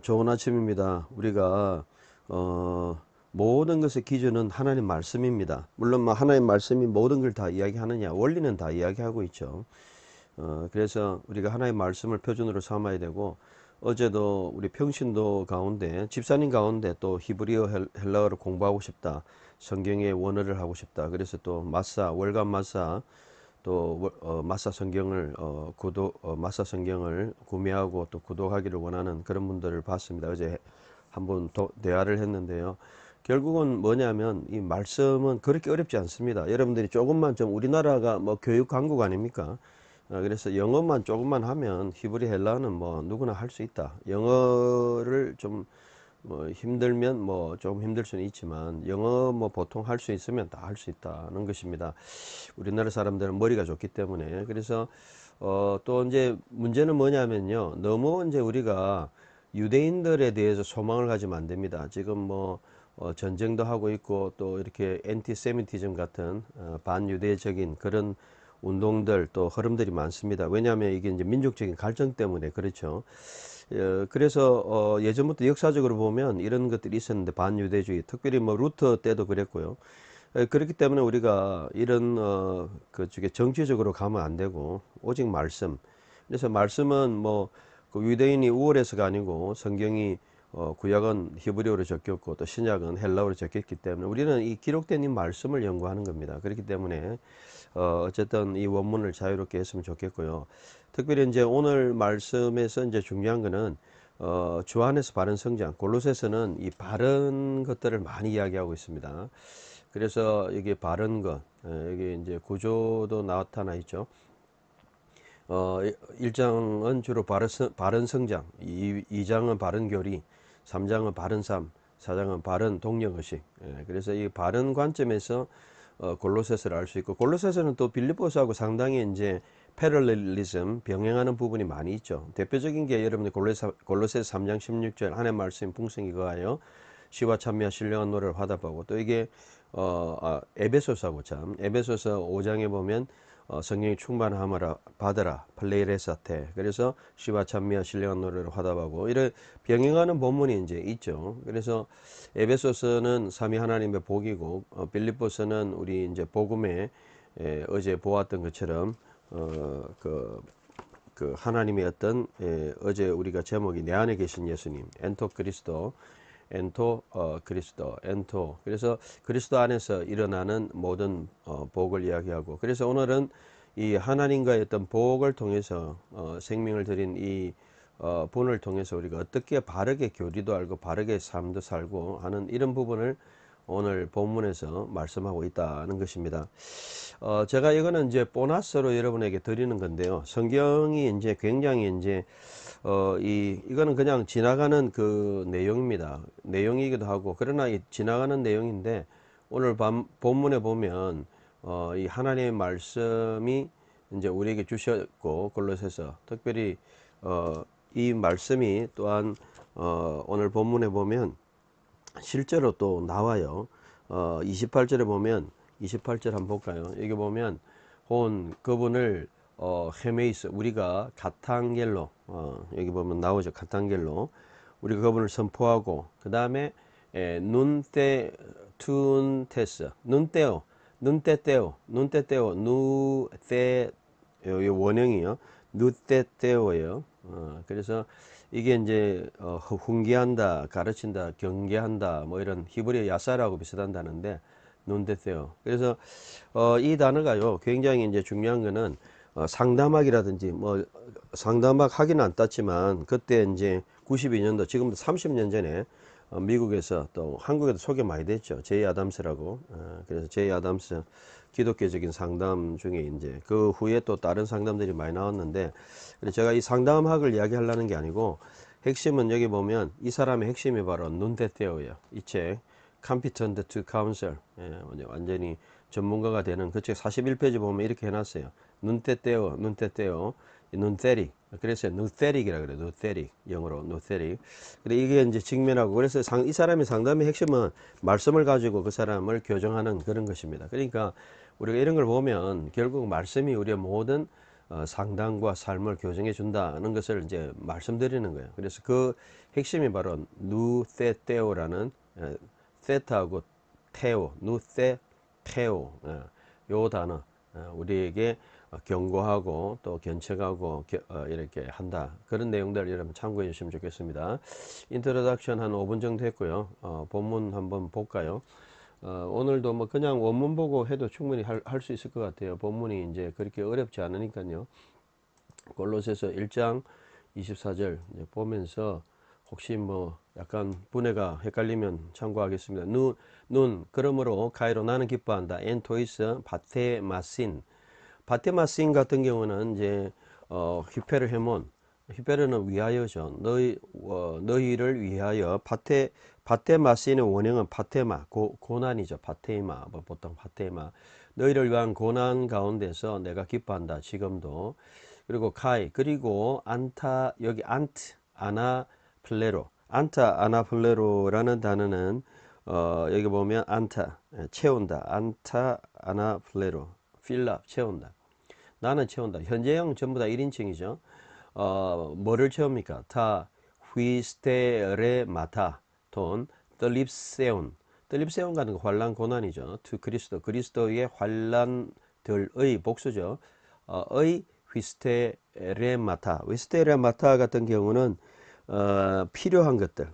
좋은 아침입니다. 우리가 모든 것의 기준은 하나님 말씀입니다. 물론 하나님 말씀이 모든 걸 다 이야기하느냐, 원리는 다 이야기하고 있죠. 그래서 우리가 하나님 말씀을 표준으로 삼아야 되고, 어제도 우리 평신도 가운데, 집사님 가운데 또 히브리어 헬라어를 공부하고 싶다, 성경의 원어를 하고 싶다, 그래서 또 월간 마사, 또 마사 성경을 마사 성경을 구매하고 또 구독하기를 원하는 그런 분들을 봤습니다. 어제 한번 대화를 했는데요. 결국은 뭐냐면 이 말씀은 그렇게 어렵지 않습니다. 여러분들이 조금만 좀, 우리나라가 뭐 교육 강국 아닙니까? 그래서 영어만 조금만 하면 히브리 헬라어는 뭐 누구나 할 수 있다. 영어를 좀 뭐 힘들면 뭐 조금 힘들 수는 있지만 영어 뭐 보통 할 수 있으면 다 할 수 있다는 것입니다. 우리나라 사람들은 머리가 좋기 때문에. 그래서 또 이제 문제는 뭐냐면요, 너무 이제 우리가 유대인들에 대해서 소망을 가지면 안 됩니다. 지금 뭐 전쟁도 하고 있고 또 이렇게 엔티세미티즘 같은 반유대적인 그런 운동들 또 흐름들이 많습니다. 왜냐하면 이게 이제 민족적인 갈등 때문에 그렇죠. 그래서 예전부터 역사적으로 보면 이런 것들이 있었는데, 반유대주의, 특별히 뭐 루터 때도 그랬고요. 그렇기 때문에 우리가 이런 그쪽에 정치적으로 가면 안 되고 오직 말씀. 그래서 말씀은 뭐그 유대인이 우월해서가 아니고, 성경이 구약은 히브리어로 적혔고 또 신약은 헬라어로 적혔기 때문에 우리는 이 기록된 이 말씀을 연구하는 겁니다. 그렇기 때문에 어쨌든 이 원문을 자유롭게 했으면 좋겠고요. 특별히 이제 오늘 말씀에서 이제 중요한 거는 주 안에서 바른 성장. 골로새서는 이 바른 것들을 많이 이야기하고 있습니다. 그래서 여기 바른 것, 여기 이제 구조도 나타나 있죠. 1장은 주로 바른 성장, 2장은 바른 교리, 3장은 바른 삶, 4장은 바른 동력의식. 그래서 이 바른 관점에서 골로새서를 알 수 있고, 골로새서는 또 빌립보서하고 상당히 이제 패럴렐리즘, 병행하는 부분이 많이 있죠. 대표적인 게 여러분들 골로새서 3장 16절 하나님 말씀 풍성히 거하여 시와 찬미와 신령한 노래를 화답하고, 또 이게 에베소서하고 참, 에베소서 5장에 보면 성령이 충만함을 받으라 플레이레사테, 그래서 시와 찬미와 신령한 노래를 화답하고, 이런 병행하는 본문이 이제 있죠. 그래서 에베소서는 삼위 하나님의 복이고, 빌립보서는 우리 이제 복음에 어제 보았던 것처럼 그 하나님의 어떤 어제 우리가 제목이 내 안에 계신 예수님, 엔토 그리스도, 엔토. 그래서 그리스도 안에서 일어나는 모든 복을 이야기하고, 그래서 오늘은 이 하나님과의 어떤 복을 통해서 생명을 드린 이 분을 통해서 우리가 어떻게 바르게 교리도 알고 바르게 삶도 살고 하는 이런 부분을 오늘 본문에서 말씀하고 있다는 것입니다. 제가 이거는 이제 보너스로 여러분에게 드리는 건데요. 성경이 이제 굉장히 이제 이거는 그냥 지나가는 그 내용입니다. 내용이기도 하고, 그러나 이 지나가는 내용인데, 오늘 본문에 보면, 이 하나님의 말씀이 이제 우리에게 주셨고, 골로새서, 특별히, 이 말씀이 또한, 오늘 본문에 보면, 실제로 또 나와요. 28절에 보면, 28절 한번 볼까요? 여기 보면, 그분을 헤메이스, 우리가 가탄겔로, 여기 보면 나오죠. 가탄겔로 우리가 그분을 선포하고, 그 다음에 눈테 툰테스, 눈테테오 누테, 요 원형이요, 누테테오예요. 그래서 이게 이제 훈계한다, 가르친다, 경계한다, 뭐 이런 히브리 야사라고 비슷한다는데, 논데세요. 그래서 이 단어가요, 굉장히 이제 중요한 거는 상담학이라든지 뭐 상담학 하기는 안 땄지만, 그때 이제 92년도, 지금부터 30년 전에 미국에서 또 한국에도 소개 많이 됐죠. 제이 아담스라고. 그래서 제이 아담스 기독교적인 상담 중에 이제 그 후에 또 다른 상담들이 많이 나왔는데, 그래서 제가 이 상담학을 이야기하려는 게 아니고, 핵심은 여기 보면 이 사람의 핵심이 바로 눈테테오예요. 이 책 Competent to Counsel, 완전히 전문가가 되는 그 책 41페이지 보면 이렇게 해놨어요. 눈테테오, 눈테릭. 그래서 누테릭이라 그래요. 누테릭, 영어로 누테릭. 그래, 이게 이제 직면하고, 그래서 이 사람의 상담의 핵심은 말씀을 가지고 그 사람을 교정하는 그런 것입니다. 그러니까 우리가 이런 걸 보면 결국 말씀이 우리의 모든 상담과 삶을 교정해 준다는 것을 이제 말씀드리는 거예요. 그래서 그 핵심이 바로 누테테오라는 세타하고 테오, 누테테오 요 단어 우리에게 경고하고 또 견책하고 이렇게 한다. 그런 내용들 여러분 참고해 주시면 좋겠습니다. 인트로덕션 한 5분 정도 했고요. 본문 한번 볼까요? 오늘도 뭐 그냥 원문 보고 해도 충분히 할 수 있을 것 같아요. 본문이 이제 그렇게 어렵지 않으니까요. 골로새서 1장 24절 보면서 혹시 뭐 약간 분해가 헷갈리면 참고하겠습니다. 그러므로 가이로 나는 기뻐한다. 엔토이스 바테마신. 바테마신 같은 경우는 이제 히페르헤몬, 히페르는 위하여죠. 너희를 위하여 바테마신의 원형은 바테마 고난이죠. 바테마 뭐 보통 바테마 너희를 위한 고난 가운데서 내가 기뻐한다. 지금도. 그리고 카이 그리고 안타 여기 안트 아나플레로 안타 아나플레로라는 단어는 여기 보면 안타 채운다 안타 아나플레로 필랍 채운다 나는 채운다 현재형 전부 다 1인칭이죠. 뭐를 채웁니까? 타 휘스테레 마타 돈 뜰립세온 뜰립세온 같은 거 환란 고난이죠. 투 그리스도의 환란들의 복수죠. 의 휘스테레마타 같은 경우는 필요한 것들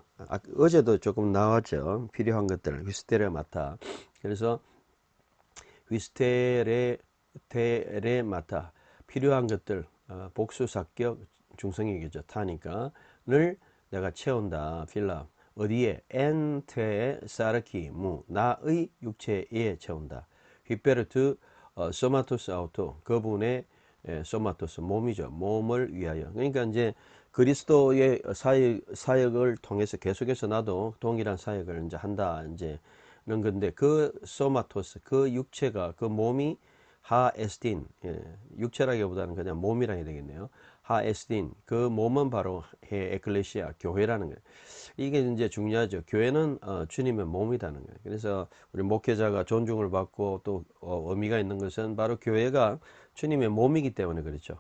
어제도 조금 나왔죠. 필요한 것들 휘스테레마타 그래서 휘스테레마타 필요한 것들 복수삭격 중성이겠죠. 타니까를 내가 채운다. 필랍 어디에 엔테 사르키 무 나의 육체에 채운다. 휘페르트 소마토스 아우토 그분의 소마토스 몸이죠. 몸을 위하여. 그러니까 이제 그리스도의 사역을 통해서 계속해서 나도 동일한 사역을 이제 한다. 이제 이런 건데 그 소마토스 그 육체가 그 몸이 하에스틴 육체라기보다는 그냥 몸이라 해야 되겠네요. 하에스틴 그 몸은 바로 에클레시아 교회라는 거예요. 이게 이제 중요하죠. 교회는 주님의 몸이라는 거예요. 그래서 우리 목회자가 존중을 받고 또 의미가 있는 것은 바로 교회가 주님의 몸이기 때문에 그렇죠.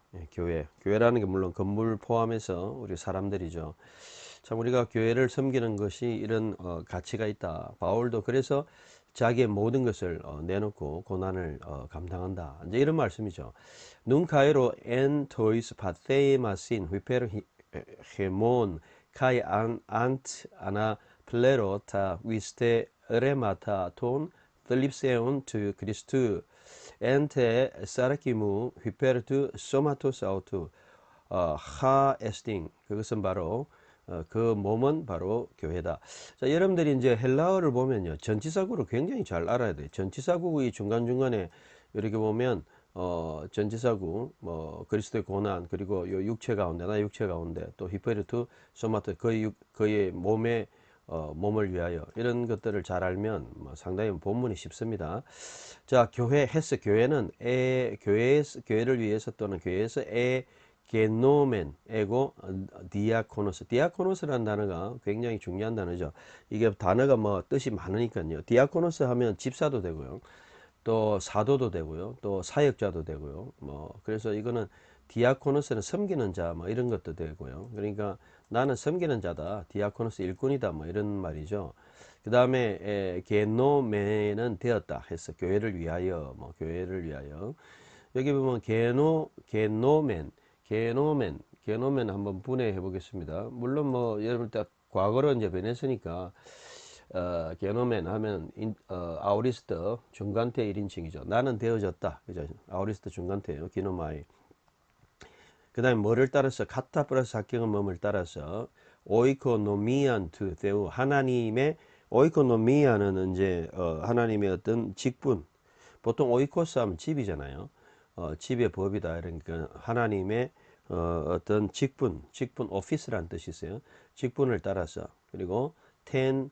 교회라는 게 물론 건물 포함해서 우리 사람들이죠. 참 우리가 교회를 섬기는 것이 이런 가치가 있다. 바울도 그래서 자기의 모든 것을 내놓고 고난을 감당한다. 이제 이런 말씀이죠. 눈카이로 엔 토이스 파테마신 휘페르 헤몬 카이 안트 아나 플레로 타 위스테 레마타 톤 들립세온 투 그리스투 엔테 사르키무 휘페르투 소마토스 아우투 하 에스팅 그것은 바로 그 몸은 바로 교회다. 자, 여러분들이 이제 헬라어를 보면요. 전치사구를 굉장히 잘 알아야 돼요. 전치사구의 중간중간에 이렇게 보면 전치사구 뭐 그리스도의 고난 그리고 요 육체 가운데 나 육체 가운데 또 히페르투 소마토 그의 몸에 몸을 위하여 이런 것들을 잘 알면 뭐 상당히 본문이 쉽습니다. 자, 교회는 교회를 위해서 또는 교회에서 게노멘 에고 디아코노스라는 단어가 굉장히 중요한 단어죠. 이게 단어가 뭐 뜻이 많으니까요. 디아코노스 하면 집사도 되고요. 또 사도도 되고요. 또 사역자도 되고요. 뭐 그래서 이거는 디아코노스는 섬기는 자 뭐 이런 것도 되고요. 그러니까 나는 섬기는 자다. 디아코노스 일꾼이다. 뭐 이런 말이죠. 그 다음에 게노멘은 되었다 해서 교회를 위하여 뭐 교회를 위하여 여기 보면 게노멘 한번 분해해 보겠습니다. 물론 뭐 여러분 딱 과거로 이제 변했으니까 게노멘 하면 아우리스트 중간태 1인칭이죠. 나는 되어졌다. 그죠? 아우리스트 중간태예요. 기노마이. 그 다음에 뭐를 따라서 카타 플러스 합격은 뭐를 따라서 오이코노미안 투 데우 하나님의 오이코노미아는 이제 하나님의 어떤 직분 보통 오이코스 하면 집이잖아요. 집의 법이다. 그러니까 하나님의 어떤 직분 오피스라는 뜻이 있어요. 직분을 따라서 그리고 텐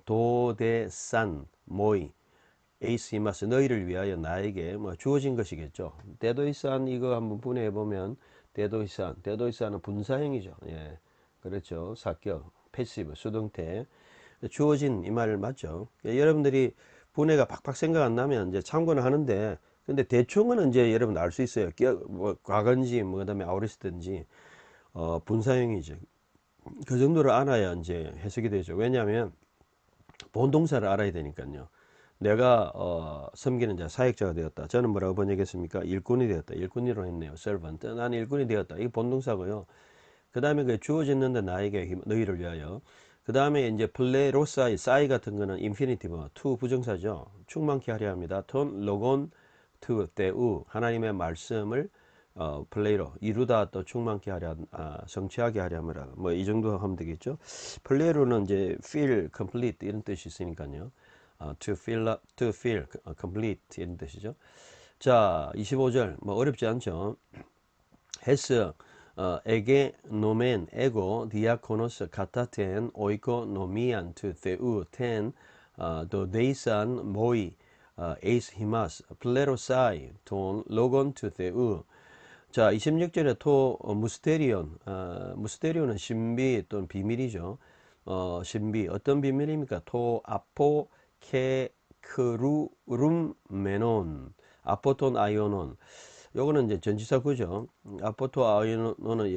도데산 모이 에이스이마스 너희를 위하여 나에게 뭐 주어진 것이겠죠. 데도이산 이거 한번 분해해 보면 데도이산은 분사형이죠. 예, 그렇죠. 사격, 패시브, 수동태 주어진 이 말 맞죠. 여러분들이 분해가 팍팍 생각 안 나면 이제 참고는 하는데 근데 대충은 이제 여러분 알 수 있어요. 뭐 과거인지 뭐 그다음에 아우리스든지 분사형이죠. 그 정도를 알아야 이제 해석이 되죠. 왜냐하면 본동사를 알아야 되니까요. 내가 섬기는 자, 사역자가 되었다. 저는 뭐라고 번역했습니까? 일꾼이 되었다. 일꾼이라고 했네요. servant. 나는 일꾼이 되었다. 이게 본동사고요. 그 다음에 그 주어졌는데 나에게 너희를 위하여. 그 다음에 이제 플레로사이, 사이 같은 거는 인피니티브, to 부정사죠. 충만케 하려 합니다. 톤, 로곤, to, 때우. 하나님의 말씀을 플레이로 이루다 또 충만케 하려, 성취하게 하려 함이라. 뭐 이 정도 하면 되겠죠. 플레이로는 이제 feel complete 이런 뜻이 있으니까요. to fill up, to feel complete 이런 뜻이죠. 자, 25절 뭐 어렵지 않죠. 헤스 에게 노멘 에고 디아코노스 카타텐 오이코 노미안 투 테우 텐 도 데이산 모이 에이스 히마스 플레로사이 돈 로건 투 테우. 자, 26절에 토 무스테리온, 무스테리온은 신비 또는 비밀이죠. 신비 어떤 비밀입니까? 토 아포 케 크루룸 메논 아포톤 아이오논. 요거는 이제 전치사 구죠. 아포토 아이오논은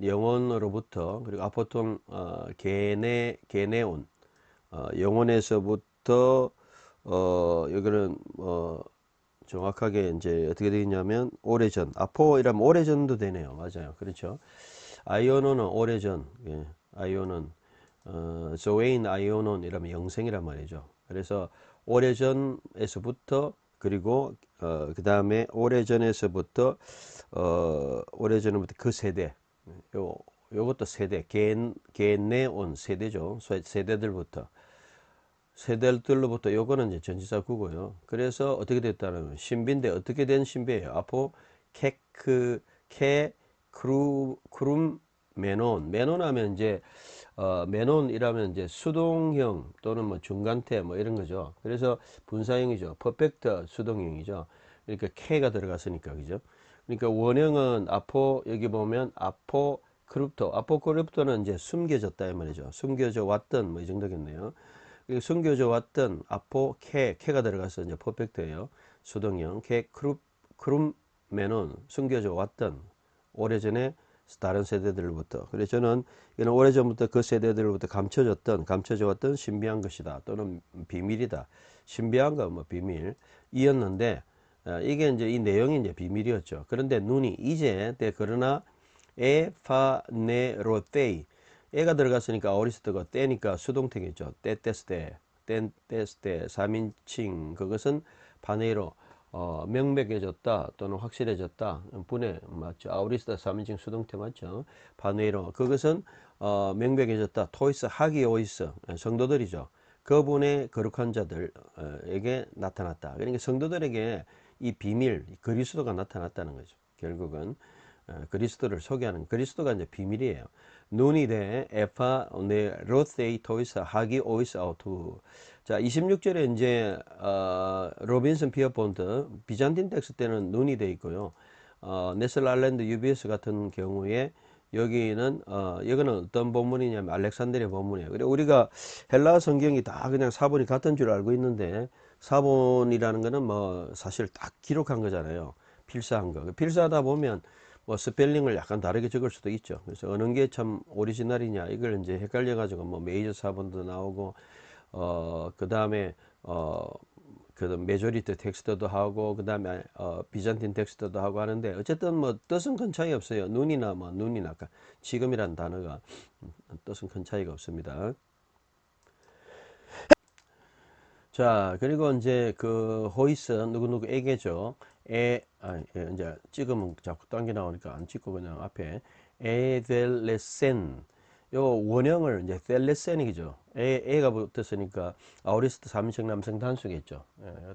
영혼으로부터, 그리고 아포톤 게네온 영혼에서부터. 여기는 정확하게 이제 어떻게 되겠냐면 오래전, 아포이라면 오래전도 되네요. 맞아요. 그렇죠. 아이오노는 오래전, 예. 아이오는 조웨인 아이오논 이라면 영생이란 말이죠. 그래서 오래전에서부터, 그리고 그 다음에 오래전에서부터, 오래전부터 그 세대, 요것도 세대, 게네온 세대죠. 세대들부터, 세대들로부터. 요거는 이제 전치사 구고요. 그래서 어떻게 됐다는 신비인데, 어떻게 된 신비예요? 아포 케크 케 크룸 메논. 메논 하면 이제 메논이라면 이제 수동형 또는 뭐 중간태 뭐 이런 거죠. 그래서 분사형이죠. 퍼펙트 수동형이죠. 그러니까 K가 들어갔으니까, 그죠? 그러니까 원형은 아포, 여기 보면 아포크립토는 이제 숨겨졌다 이 말이죠. 숨겨져 왔던 뭐 이 정도겠네요. 숨겨져 왔던 아포 K가 들어가서 이제 퍼펙트예요. 수동형 크룸 메논, 숨겨져 왔던, 오래전에 다른 세대들로부터. 그래서 저는 이는 오래전부터 그 세대들로부터 감춰져 왔던 신비한 것이다, 또는 비밀이다. 신비한 거 뭐 비밀 이었는데, 이게 이제 이 내용이 이제 비밀이었죠. 그런데 눈이 이제 그러나 에파네로테이, 에가 들어갔으니까 아우리스트가 때니까 수동태겠죠. 때 3인칭. 그것은 바네로 명백해졌다 또는 확실해졌다. 분해 맞죠. 아우리스타 3인칭 수동태 맞죠. 바네로, 그것은 명백해졌다. 토이스 하기오이스, 성도들이죠. 그분의 거룩한 자들에게 나타났다. 그러니까 성도들에게 이 비밀, 그리스도가 나타났다는 거죠. 결국은 그리스도를 소개하는, 그리스도가 이제 비밀이에요. 눈이 돼 에파 네 로테이 토이스 하기 오이스 아우투. 자, 26절에 이제 로빈슨 피어폰트 비잔틴 텍스 때는 눈이 돼 있고요. 네슬 알랜드 UBS 같은 경우에 여기는 이거는 어떤 본문이냐면 알렉산드리아 본문이에요. 그래 우리가 헬라 성경이 다 그냥 사본이 같은 줄 알고 있는데, 사본이라는 거는 뭐 사실 딱 기록한 거잖아요. 필사한 거. 필사하다 보면 뭐 스펠링을 약간 다르게 적을 수도 있죠. 그래서 어느 게 참 오리지널이냐 이걸 이제 헷갈려 가지고 뭐 메이저 사본도 나오고 그다음에 그 메조리티 텍스트도 하고, 그다음에 비잔틴 텍스트도 하고 하는데, 어쨌든 뭐 뜻은 큰 차이 없어요. 눈이나 뭐 눈이나 지금이란 단어가 뜻은 큰 차이가 없습니다. 자, 그리고 이제 그 호이스 누구누구에게죠. 이제 찍으면 자꾸 당겨 나오니까 안 찍고 그냥 앞에 에델레센. 요 원형을 이제 델레센이죠. 에가 붙었으니까 아우리스트 3인칭 남성 단수겠죠.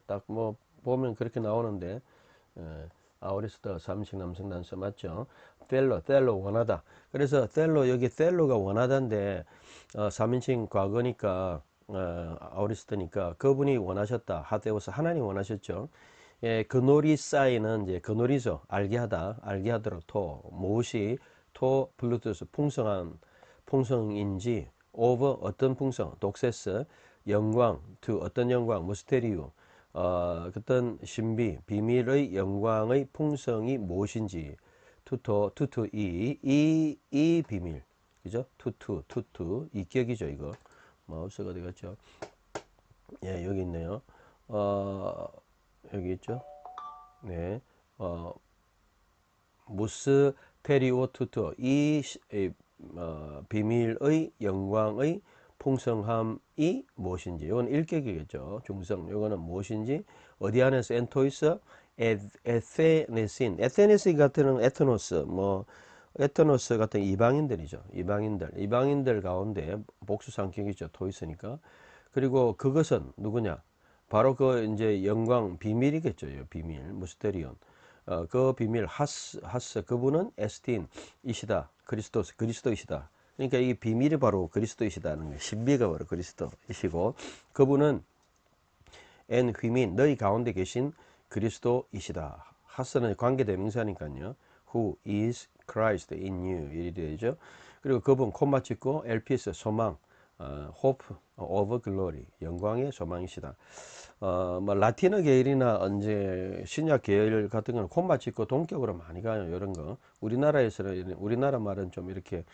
딱 뭐 보면 그렇게 나오는데, 아우리스트 3인칭 남성 단수 맞죠? 델로 원하다. 그래서 여기 델로가 원하다인데 3인칭 과거니까 아우리스트니까 그분이 원하셨다. 하데오스, 하나님 원하셨죠. 예, 그노리 사이는 이제 그노리죠. 알게 하다, 알게 하도록 토, 무엇이 토 블루투스 풍성한, 풍성인지, 오브 어떤 풍성, 독세스, 영광, 투 어떤 영광, 무스테리우, 어떤 신비, 비밀의 영광의 풍성이 무엇인지 투토 이 비밀, 그죠? 투투 이 기억이죠. 이거 마우스가 어디 갔죠? 예, 여기 있네요. 어, 여기 있죠? 네. 어, 무스테리오 투투 비밀의 영광의 풍성함이 무엇인지. 이건 일격이겠죠. 중성. 이거는 무엇인지 어디 안에서 엔토이스 에테네신 같은 에트노스 뭐 에트노스 같은 이방인들이죠. 이방인들 가운데 복수 상격이죠. 토이스니까. 그리고 그것은 누구냐? 바로 그 이제 영광 비밀이겠죠. 비밀 무스테리온. 그 비밀 하스 그분은 에스틴 이시다. 그리스도이시다. 그러니까 이 비밀이 바로 그리스도이시다는 거예요. 신비가 바로 그리스도이시고 그분은 엔 휘민 너희 가운데 계신 그리스도이시다. 하스는 관계대명사니까요. Who is Christ in you 이리 되죠. 그리고 그분 콤마 찍고 엘피스 소망 hope of glory 영광의 소망이시다. 뭐 라틴어 계열이나 이제 신약 계열 같은 거는 콤마 찍고 동격으로 많이 가요. 이런 거 우리나라에서는 우리나라 말은 좀 이렇게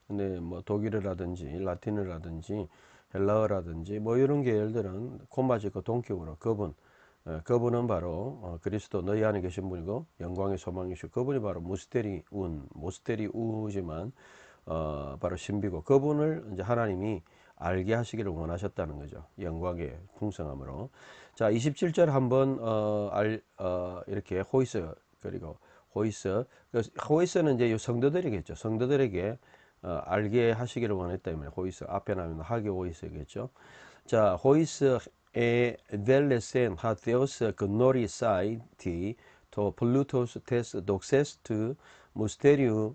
근데 뭐 독일어라든지 라틴어라든지 헬라어라든지 뭐 이런 계열들은 콤마 찍고 동격으로 그분은 바로 그리스도 너희 안에 계신 분이고 영광의 소망이시고 그분이 바로 모스테리우지만 바로 신비고 그분을 이제 하나님이 알게 하시기를 원하셨다는 거죠. 영광의 풍성함으로. 자, 27절 한번 이렇게 호이스 그리고 호이스는 이제 성도들이겠죠. 성도들에게 알게 하시기를 원했다 때문에 호이스 앞에 나오는 하게 호이스겠죠. 자, 호이스 e velesen hatheos gnorisai ti to plutos tes doxes tu mysteriu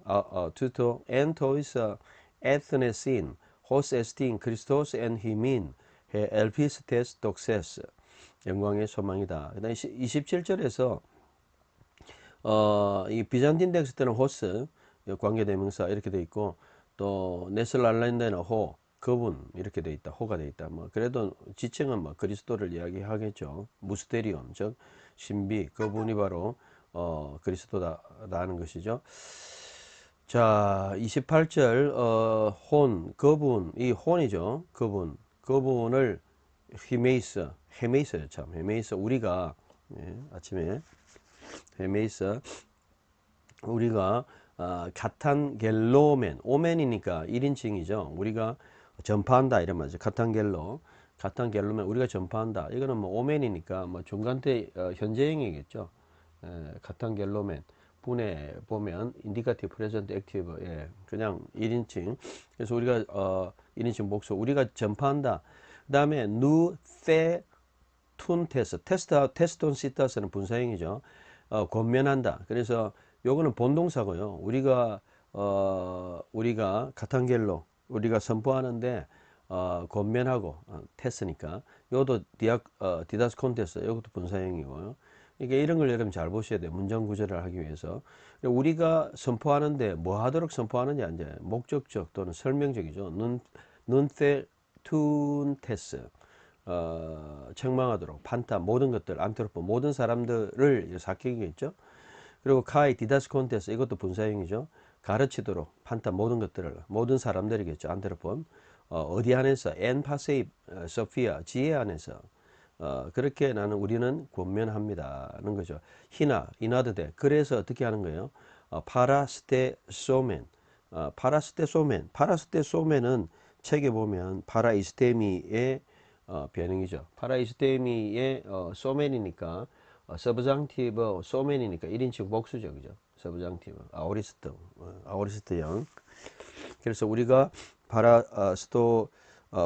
tuto entois ethnesin hos estin Christos en himin he elpis tes doxes 영광의 소망이다. 그다음 27절에서 이 비잔틴 텍스트 때는 호스 관계대명사 이렇게 돼 있고 또 네슬랄라인데는 호 그분 이렇게 돼 있다. 호가 돼 있다. 뭐 그래도 지칭은 뭐 그리스도를 이야기하겠죠. 무스테리온 즉 신비 그분이 바로 그리스도다라는 것이죠. 자, 28절 혼 그분 이 혼이죠. 그분을 헤메이스 참 헤메이스 우리가 아침에 헤메이스 우리가 카탄겔로멘 오멘이니까 1인칭이죠. 우리가 전파한다 이런 말이죠. 카탄겔로멘 우리가 전파한다. 이거는 뭐 오멘이니까 뭐 중간태 현재형이겠죠. 카탄겔로멘 분에 보면 인디카티브 프레젠트 액티브 그냥 1인칭. 그래서 우리가 1인칭 목소 우리가 전파한다. 그다음에 누테 툰테스 테스톤 시타스는 분사형이죠. 권면한다. 그래서 요거는 본동사고요. 우리가 카탄겔로 우리가 선포하는데 권면하고 테스니까 요도 디다스 콘테스 요것도 분사형이고요. 이게 이런 걸 여러분 잘 보셔야 돼요. 문장 구조를 하기 위해서. 우리가 선포하는데 뭐 하도록 선포하느냐 이제 목적적 또는 설명적이죠. 눈테 툰테스 책망하도록 판타 모든 것들 안트로포 모든 사람들을 사격이겠죠. 그리고 카이 디다스 콘테스 이것도 분사형이죠. 가르치도록 판타 모든 것들을 모든 사람들이겠죠. 안트로폰 어디 안에서 엔 파세이 소피아 지혜 안에서 그렇게 우리는 권면합니다는 거죠. 이나드데 그래서 어떻게 하는 거예요? 파라스테소멘 파라스테소멘은 책에 보면 파라이스테미의 변형이죠. 파라이스테미의 소멘이니까 서브장티브 소멘이니까 1인칭 복수죠. 그죠? 서브장티브 아오리스트형. 그래서 우리가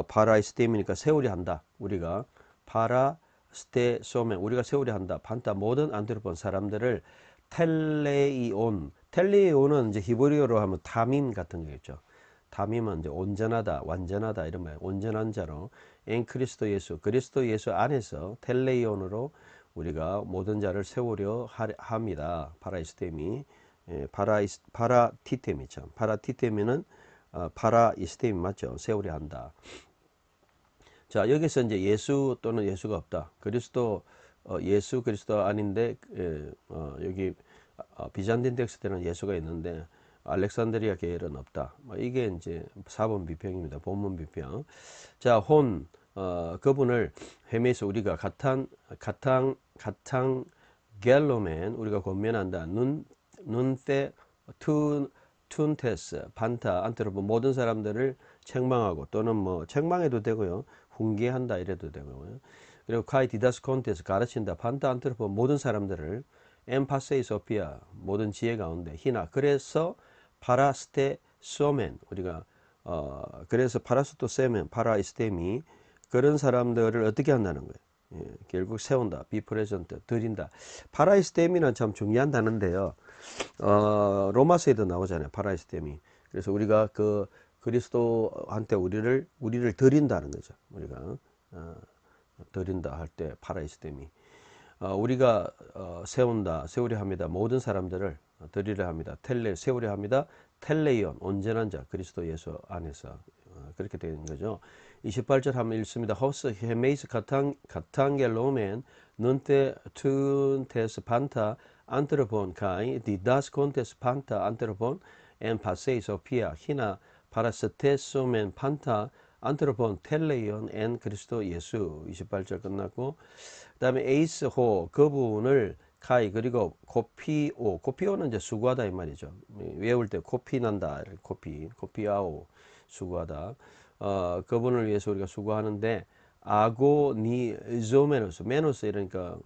파라이스테미니까 세우려 한다. 우리가 파라스테소멘 우리가 세우려 한다. 판타 모든 안트로폰 사람들을 텔레이온은 이제 히브리어로 하면 타밈 같은 거겠죠. 타밈은 이제 온전하다, 완전하다 이런 말. 온전한 자로 엔 그리스도 예수 안에서 텔레이온으로 우리가 모든 자를 세우려 합니다. 파라이스테미, 파라티테미 참. 파라티테미는 파라이스테미 맞죠? 세우려 한다. 자, 여기서 이제 예수 또는 예수가 없다. 그리스도 예수 그리스도 아닌데 여기 비잔틴 텍스트에는 예수가 있는데 알렉산드리아 계열은 없다. 이게 이제 사본 비평입니다. 본문 비평. 자, 그분을 헤매서 우리가 가탕 갤로멘 우리가 권면한다. 눈때 툰테스 반타 안트로포 모든 사람들을 책망하고 또는 뭐 책망해도 되고요. 훈계한다 이래도 되고요. 그리고 카이 디다스 콘테스 가르친다. 반타 안트로포 모든 사람들을 엠파세이 소피아 모든 지혜 가운데 희나 그래서 파라스테 소멘 우리가 그래서 파라스토 세멘 파라이스테미 그런 사람들을 어떻게 한다는 거예요. 예, 결국 세운다, 비프레젠트, 드린다. 파라이스템이는 참 중요한 단어인데요. 로마서에도 나오잖아요. 파라이스템이. 그래서 우리가 그 그리스도한테 우리를 드린다는 거죠. 우리가 드린다 할 때 파라이스템이. 우리가 세우려 합니다. 모든 사람들을 드리려 합니다. 세우려 합니다. 텔레이온 온전한 자 그리스도 예수 안에서 그렇게 되는 거죠. 28절 한번 읽습니다. 호스 헤메이스 가탕겔로멘 눈테 툰테스 판타 안트로본 카이 디다스 콘테스 판타 안트로본 엔 파세이소 피아 히나 파라스테소멘 판타 안트로본 텔레이온 엔 그리스도 예수 28절 끝났고 그 다음에 에이스호 그분을 카이 그리고 고피오는 이제 수고하다 이 말이죠. 외울 때 코피 난다 코피아오 수고하다. 그분을 위해서 우리가 수고하는데 아고니조메노스 메노스 이러니까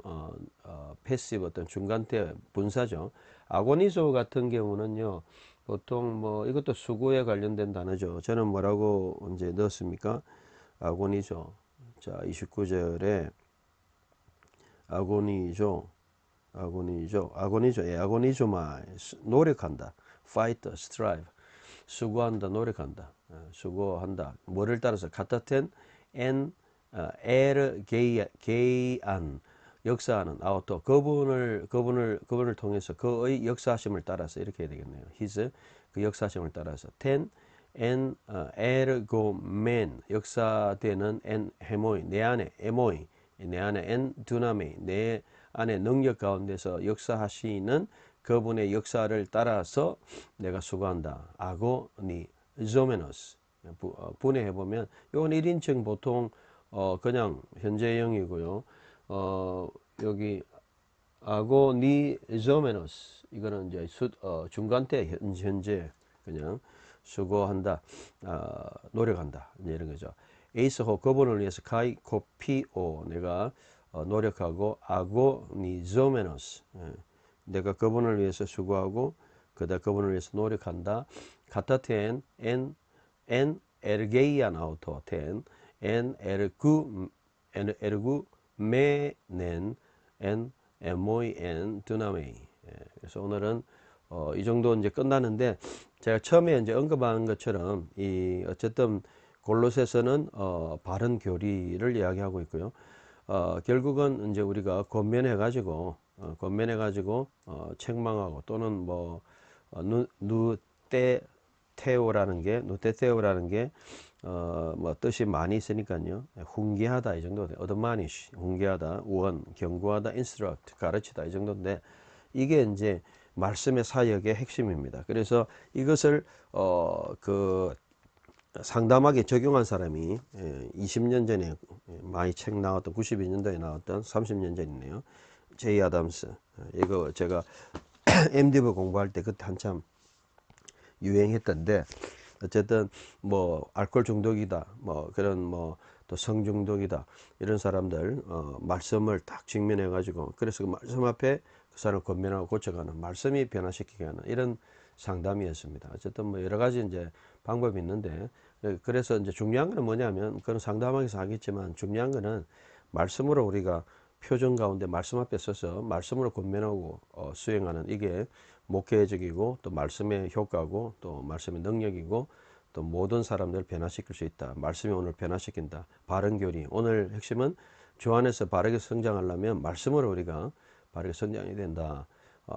패시브 어떤 중간태 분사죠. 아고니조 같은 경우는요 보통 뭐 이것도 수고에 관련된 단어죠. 저는 뭐라고 이제 넣었습니까? 아고니조. 자 29절에 아고니조마 노력한다. fight, strive. 수고한다, 노력한다. 수고한다. 뭐를 따라서 카타텐 엔 게이안 역사하는 아우토 그분을 통해서 그의 역사하심을 따라서 이렇게 해야 되겠네요. his 그 역사하심을 따라서 텐 엔 에르고멘 역사되는 엔 헤모이 내 안에 에모이 내 안에 엔 두나메이 내 안에 능력 가운데서 역사하시는 그분의 역사를 따라서 내가 수고한다. 아고니 조메노스 분해해 보면 이건 1인칭 보통 그냥 현재형이고요. 여기 아고니 조메노스 이거는 이제 중간태 현재 그냥 수고한다. 노력한다. 이제 이런 거죠. 에이스호 그분을 위해서 카이 코피오 내가 노력하고 아고니조메노스 내가 그분을 위해서 수고하고 그다 그분을 위해서 노력한다. 카타텐 엔 에르게이안 아우토 텐엔 에르구 메넨 엔 에모이 엔 두나메이. 그래서 오늘은 이 정도 이제 끝나는데 제가 처음에 이제 언급한 것처럼 이 어쨌든 골로새서는 바른 교리를 이야기하고 있고요. 결국은 이제 우리가 권면해 가지고 책망하고 또는 뭐 누테테오라는 게 뭐 뜻이 많이 있으니까요. 훈계하다 이 정도 어드마니시 훈계하다, 경고하다, 인스트럭트 가르치다 이 정도인데 이게 이제 말씀의 사역의 핵심입니다. 그래서 이것을 상담하게 적용한 사람이 20년 전에 많이 책 나왔던 92년도에 나왔던 30년 전이네요. 제이 아담스. 이거 제가 MDiv 공부할 때 그때 한참 유행했던데 어쨌든 뭐 알코올 중독이다. 뭐 그런 뭐 또 성중독이다. 이런 사람들 말씀을 딱 직면해 가지고 그래서 그 말씀 앞에 그 사람을 권면하고 고쳐가는 말씀이 변화시키게 하는 이런 상담이었습니다. 어쨌든 뭐 여러 가지 이제 방법이 있는데 그래서 이제 중요한 거는 뭐냐면 그런 상담하기 위해서 하겠지만 중요한 거는 말씀으로 우리가 표정 가운데 말씀 앞에 서서 말씀으로 권면하고 수행하는 이게 목회적이고 또 말씀의 효과고 또 말씀의 능력이고 또 모든 사람들을 변화시킬 수 있다. 말씀이 오늘 변화시킨다. 바른 교리. 오늘 핵심은 주 안에서 바르게 성장하려면 말씀으로 우리가 바르게 성장해야 된다.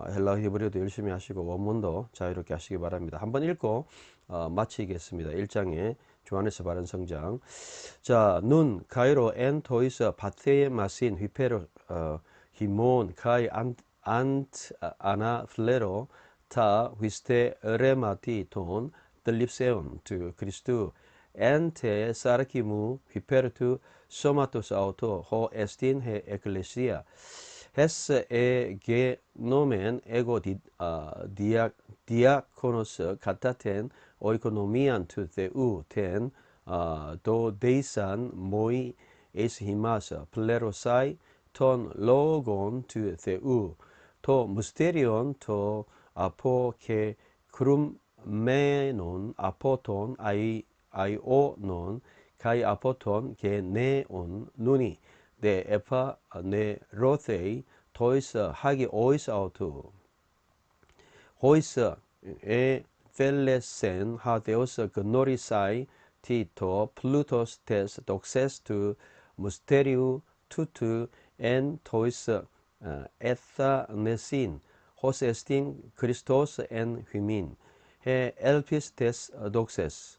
헬라 히브리어도 열심히 하시고 원문도 자유롭게 하시기 바랍니다. 한번 읽고 마치겠습니다. 1장에 주 안에서 바른 성장. 자, 눈, 가이로, 엔, 토이스, 바테에 마신, 휘페로, timon kai anaflero ta huiste remati ton delipseon tu Christu ente sarkimu hypertu somatos auto ho estin he ecclesia hes ge nomen ego diakonos kataten oikonomian tu theu ten do deisan moi es himasa plerosai ton logon tu theu to mysterion to apo ke krum menon apoton ai o non kai apoton ke neon nuni de epa ne rothei tois hagi ois auto hois e velesen ha deos gnorisai tito plutos tes doxes tu mysteriu tutu en tois etha nesin hos estin Christos en hymin he elpis tes doxes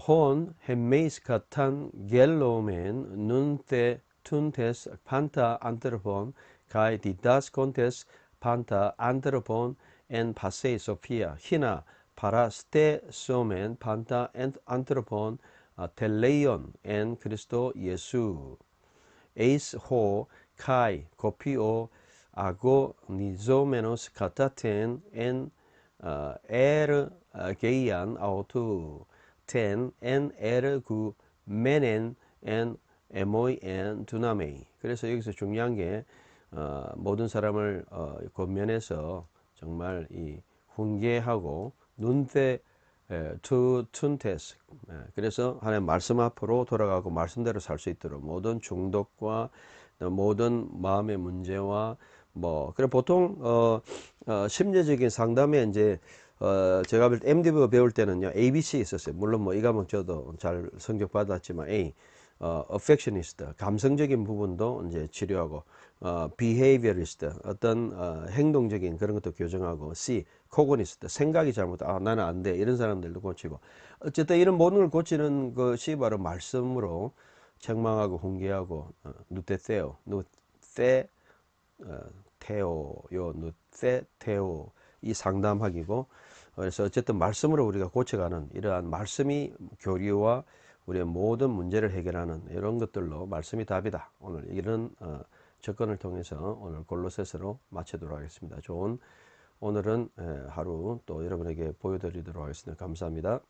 hon hemmeis katan gellomen nunte tuntes panta anthropon kai didas contes panta anthropon en passe sophia hina paraste somen panta anthropon teleion en Christo Jesu eis ho kai kopio ago nizomenos kataten en geian autu ten en 구 menen en 에모이 en 두나메이. 그래서 여기서 중요한 게 모든 사람을 권면해서 정말 이 훈계하고 눈대 투 툰테스 그래서 하나님 말씀 앞으로 돌아가고 말씀대로 살 수 있도록 모든 중독과 모든 마음의 문제와 뭐 그래 보통 심리적인 상담에 이제 제가 MDB 배울 때는요 ABC 있었어요. 물론 뭐 이 과목 저도 잘 성적 받았지만 A affectionist 감성적인 부분도 이제 치료하고 behaviorist 어떤 행동적인 그런 것도 교정하고 C cognist 생각이 잘못 나는 안 돼 이런 사람들도 고치고 어쨌든 이런 모든 걸 고치는 것이 바로 말씀으로 책망하고 훈계하고 누테테오 누테 테오 요 누테 테오 이 상담학이고 그래서 어쨌든 말씀으로 우리가 고쳐가는 이러한 말씀이 교리와 우리의 모든 문제를 해결하는 이런 것들로 말씀이 답이다. 오늘 이런 접근을 통해서 오늘 골로새서로 마치도록 하겠습니다. 좋은 오늘은 하루 또 여러분에게 보여드리도록 하겠습니다. 감사합니다.